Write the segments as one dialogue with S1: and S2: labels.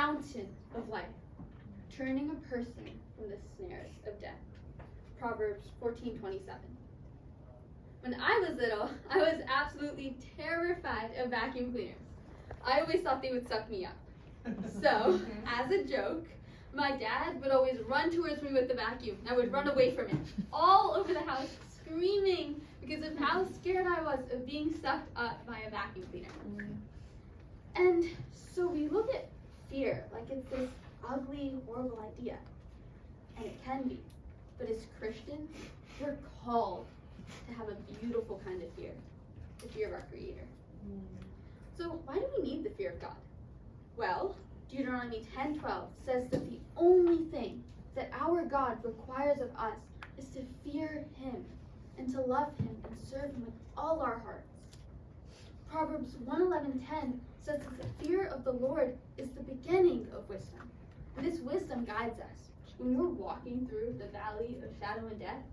S1: fountain of life, turning a person from the snares of death. Proverbs 14:27. When I was little, I was absolutely terrified of vacuum cleaners. I always thought they would suck me up. So, as a joke, my dad would always run towards me with the vacuum, and I would run away from it, all over the house, screaming because of how scared I was of being sucked up by a vacuum cleaner. And so we look at fear like it's this ugly, horrible idea. And it can be. But as Christians, we're called to have a beautiful kind of fear, the fear of our Creator. So why do we need the fear of God? Well, Deuteronomy 10:12 says that the only thing that our God requires of us is to fear Him and to love Him and serve Him with all our hearts. Proverbs 1:11-10 says that the fear of the Lord is the beginning of wisdom. And this wisdom guides us. When we're walking through the valley of shadow and death,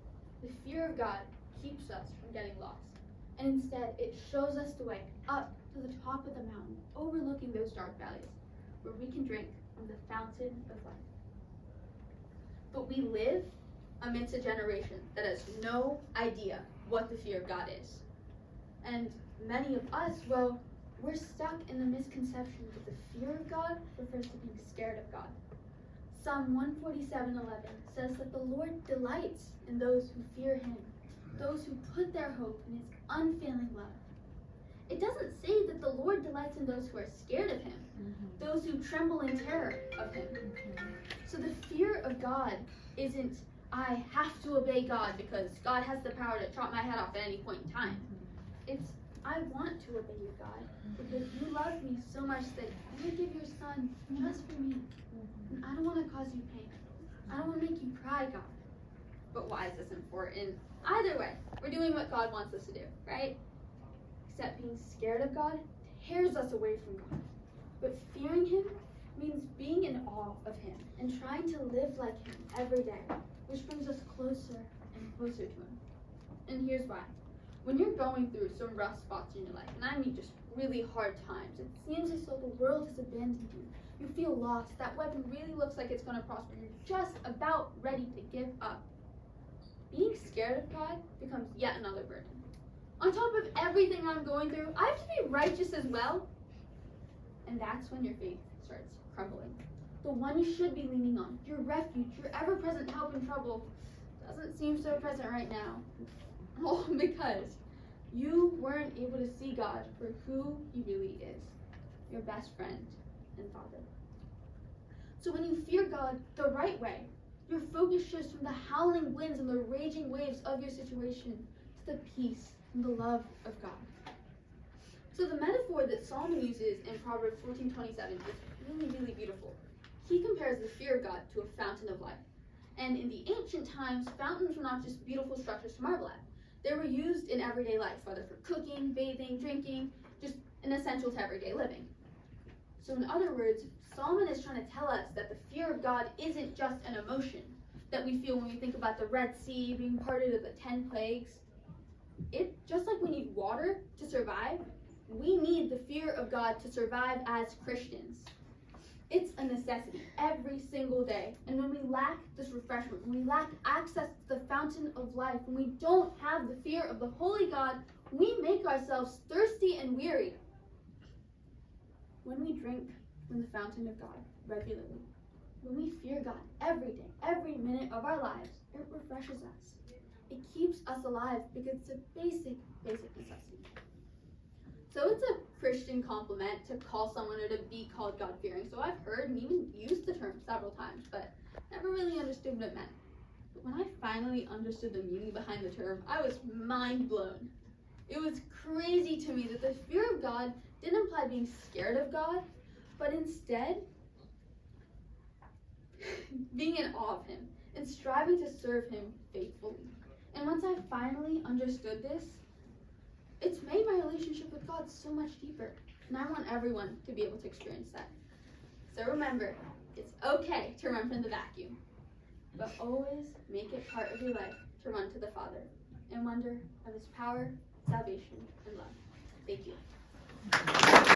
S1: the fear of God keeps us from getting lost. And instead, it shows us the way up to the top of the mountain, overlooking those dark valleys, where we can drink from the fountain of life. But we live amidst a generation that has no idea what the fear of God is. And many of us, well, we're stuck in the misconception that the fear of God refers to being scared of God. Psalm 147:11 says that the Lord delights in those who fear Him, those who put their hope in His unfailing love. It doesn't say that the Lord delights in those who are scared of Him, those who tremble in terror of Him. So the fear of God isn't, I have to obey God because God has the power to chop my head off at any point in time. It's, I want to obey you, God, because you love me so much that you would give your Son just for me. And I don't want to cause you pain. I don't want to make you cry, God. But why is this important? Either way, we're doing what God wants us to do, right? Except being scared of God tears us away from God. But fearing Him means being in awe of Him and trying to live like Him every day, which brings us closer and closer to Him. And here's why. When you're going through some rough spots in your life, and I mean just really hard times, it seems as though the world has abandoned you. You feel lost. That weapon really looks like it's going to prosper. You're just about ready to give up. Being scared of God becomes yet another burden. On top of everything I'm going through, I have to be righteous as well. And that's when your faith starts crumbling. The one you should be leaning on, your refuge, your ever-present help in trouble, doesn't seem so present right now. All because you weren't able to see God for who He really is, your best friend and Father. So when you fear God the right way, your focus shifts from the howling winds and the raging waves of your situation to the peace and the love of God. So the metaphor that Solomon uses in Proverbs 14:27 is really, really beautiful. He compares the fear of God to a fountain of life. And in the ancient times, fountains were not just beautiful structures to marvel at. They were used in everyday life, whether for cooking, bathing, drinking, just an essential to everyday living. So in other words, Solomon is trying to tell us that the fear of God isn't just an emotion that we feel when we think about the Red Sea being parted of the 10 plagues. It, just like we need water to survive, we need the fear of God to survive as Christians. It's a necessity every single day. And when we lack this refreshment, when we lack access to the fountain of life, when we don't have the fear of the holy God, we make ourselves thirsty and weary. When we drink from the fountain of God regularly, when we fear God every day, every minute of our lives, it refreshes us. It keeps us alive because it's a basic necessity. So it's a Christian compliment to call someone or to be called God-fearing. So I've heard and even used the term several times, but never really understood what it meant. But when I finally understood the meaning behind the term, I was mind blown. It was crazy to me that the fear of God didn't imply being scared of God, but instead being in awe of Him and striving to serve Him faithfully. And once I finally understood this, it's made my relationship with God so much deeper. And I want everyone to be able to experience that. So remember, it's okay to run from the vacuum, but always make it part of your life to run to the Father and wonder of His power, salvation, and love. Thank you.